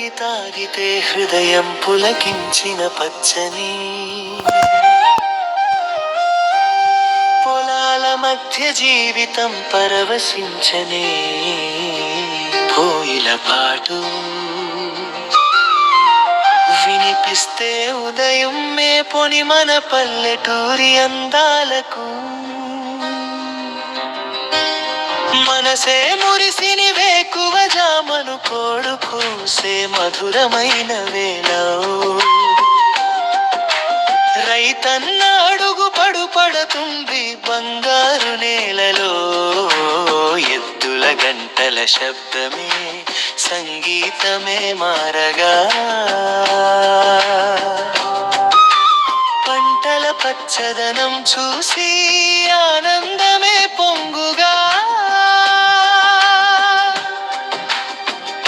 తాగితే హృదయం పులకించిన పచ్చని పొలాల మధ్య జీవితం పరవశించనే కోయిల పాటు వినిపిస్తే ఉదయం మేపొని మన పల్లెటూరి అందాలకు మనసే మురిసిని వేకువ జామను కోడు కూసే మధురమైన వేళ రైతన్న అడుగు పడుతుంది బంగారు నేలలో ఎద్దుల గంటల శబ్దమే సంగీతమే మారగా పంటల పచ్చదనం చూసి ఆనందమే పొంగుగా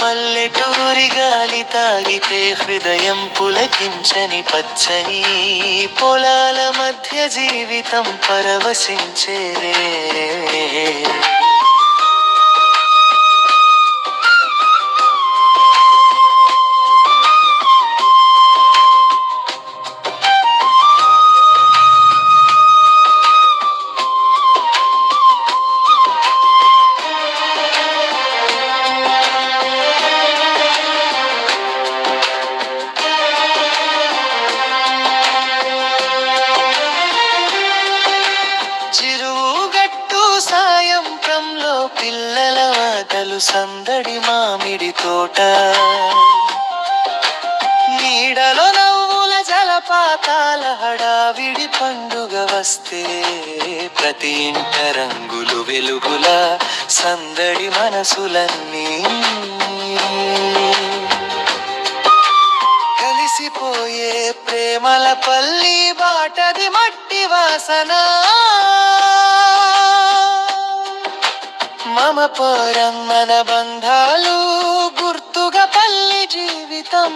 పల్లెటూరి గాలి తాగితే హృదయం పులకించని పచ్చని పొలాల మధ్య జీవితం పరవశించేరే పిల్లల ఆటలు సందడి మామిడి తోట నీడలో నవ్వుల జలపాతాల హడావిడి పండుగ వస్తే ప్రతి ఇంట రంగులు వెలుగుల సందడి మనసులన్నీ కలిసిపోయే ప్రేమల పల్లి బాటది మట్టి వాసన మమ పరం మన బంధాలు గుర్తుగా పల్లి జీవితం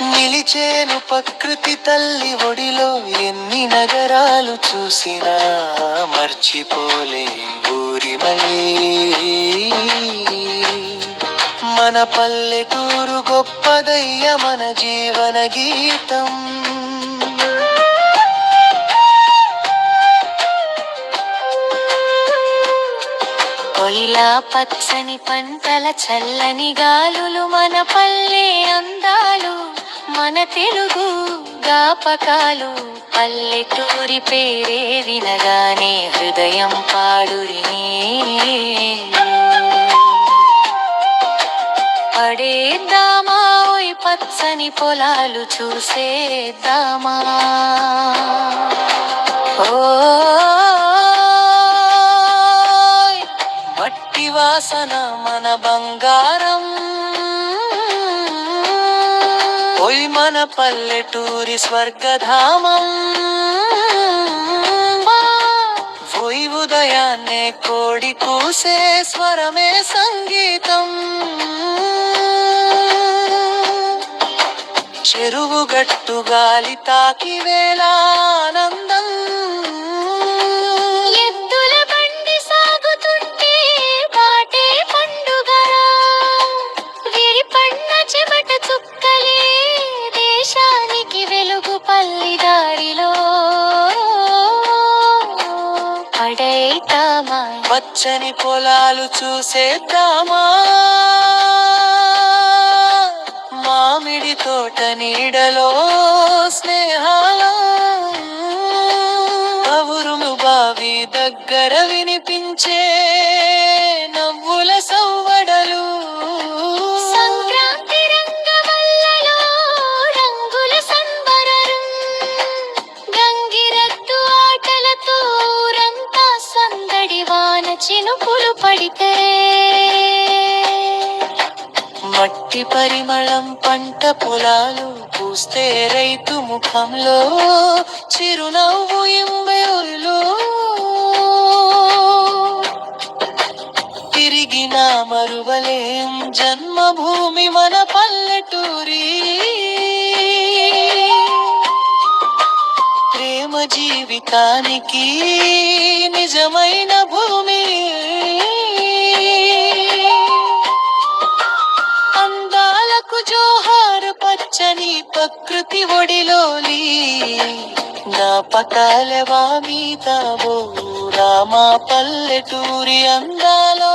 నిలిచేను ప్రకృతి తల్లి ఒడిలో ఎన్ని నగరాలు చూసినా మర్చిపోలే ఊరి మన పల్లెటూరు గొప్పదయ్య మన జీవన గీతం పొలిలా పచ్చని పంటల చల్లని గాలులు మన పల్లె అందాలు మన తెలుగు జ్ఞాపకాలు పల్లెటూరి పేరే వినగానే హృదయం పాడురినే పడేద్దామా ఓయ్ పచ్చని పొలాలు చూసేద్దామా మట్టి వాసన మన బంగారం ఓయ్ మన పల్లెటూరి స్వర్గధామం ఓయ్ ఉదయాన్నే కోడి కూసే స్వరమే సంగీతం చెరువు గట్టు గాలి తాకి వేళ ఆనందం ఎద్దుల బండి సాగుతుంటే బాటే పండుగరా విరిపన్న చెమట చుక్కలే దేశానికి వెలుగు పల్లి దారిలో పడైతామా పచ్చని పొలాలు చూసేద్దామా మామిడి తోట నీడలో స్నేహాల కవురులు బావి దగ్గర వినిపించే నవ్వుల సవ్వడలు సంక్రాంతి రంగవల్లలో రంగుల సంబరరం గంగిరద్దు ఆటలతో ఊరంతా సందడి వాన చినుకులు పడితే మట్టి పరిమళం పంట పొలాలు పూస్తే రైతు ముఖంలో చిరునవ్వు ఇంబెయులు తిరిగిన మరువలేం జన్మభూమి మన పల్లెటూరి ప్రేమ జీవితానికి నిజమైన భూమి ప్రకృతి ఒడిలోని జ్ఞాపకాలవా మీతావో రామా పల్లెటూరి అందాలో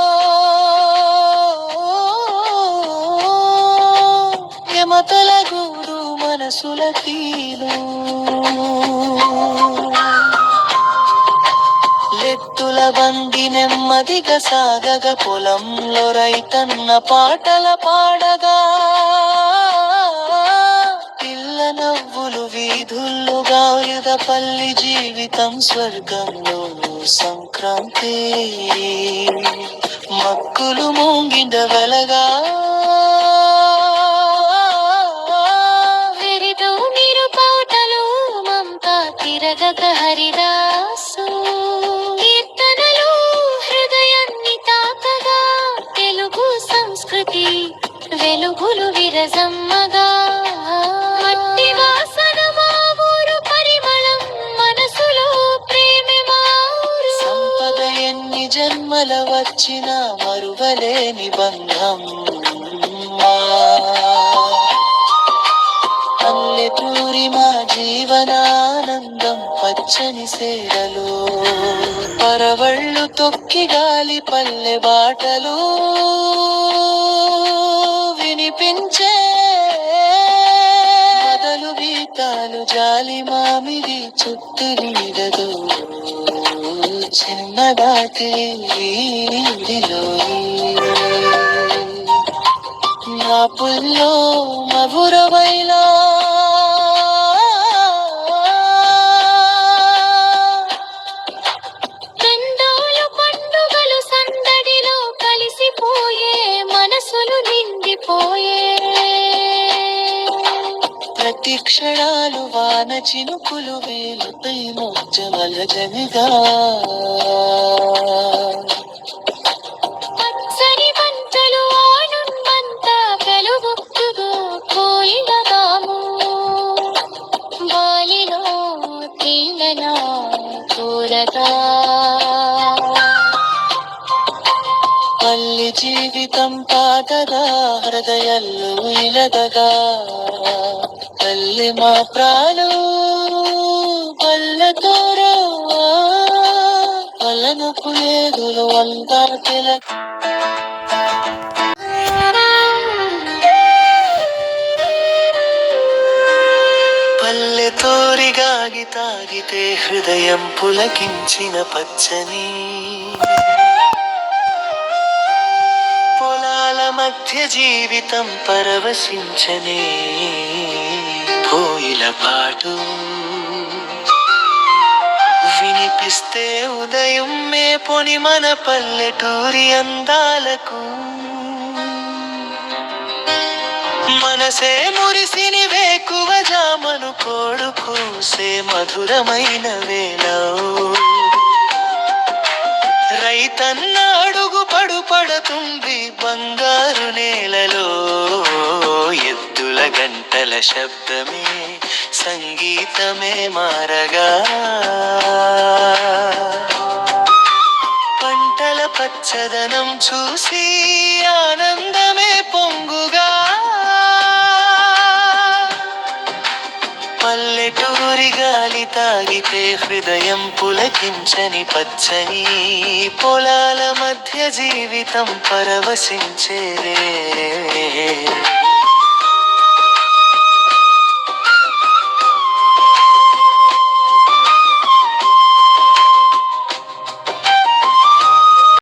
ఎమతల గూడు మనసుల తీరు లెత్తుల బండి నెమ్మదిగా సాగగా పొలంలో రైతన్న పాటల పాడగా పిల్ల నవ్వులు వీధుల్లో గాయుధపల్లి జీవితం స్వర్గంలో సంక్రాంతి మక్కులు ముంగిట వెలగా వెరితో మీరు పాటలు మమతా తిరగక హరిదాసు కీర్తనలు హృదయాన్ని తాకగా తెలుగు సంస్కృతి వెలుగులు విరజమ్మగా మట్టి వాసన మా ఊరు పరిమళం మనసులో ప్రేమే మా ఊరు సంపద ఎన్ని జన్మల వచ్చిన మరువలేని బంధం పల్లెటూరి మా జీవనానందం పచ్చని సేరలు పరవళ్ళు తొక్కి గాలి పల్లె బాటలు వినిపించే మొదలు గీతాలు జాలి మామిడి చుట్టూ నీడదు చిన్నదాటి వీధిలో నా పుల్లో మధురమైలా దండాలు పండుగలు సందడిలో కలిసిపోయే మనసులు నిండిపోయే ప్రతి క్షణాలు వాన చినుకులు వేలుపై మోజమల జనిగా పచ్చని పంటలు ఆనందంతా వెలుగుతుగా కోయిలదాము బాలిలో తీగన కూరగా పల్లి జీవితం పాటగా హృదయాల్లో ఇలదగా పల్లె మా ప్రాణు పల్లెతోరో పల్లెను పులేదులు అంతా తెలక పల్లెతోరిగాగి తాగితే హృదయం పులకించిన పచ్చని పొలాల మధ్య జీవితం పరవశించనే కోయిల పాటు వినిపిస్తే ఉదయం మేపొని మన పల్లెటూరి అందాలకు మనసే మురిసిని వేకువ జామను కోడు కూసే మధురమైన వేళ రైతన్న అడుగు పడుతుంది బంగారు నేలలో ఎద్దుల గంటల శబ్దమే సంగీతమే మారగా పంటల పచ్చదనం చూసి ఆనందమే పొంగుగా పల్లెటూరి గాలి తాగితే హృదయం పులకించని పచ్చని పొలాల మధ్య జీవితం పరవశించేరే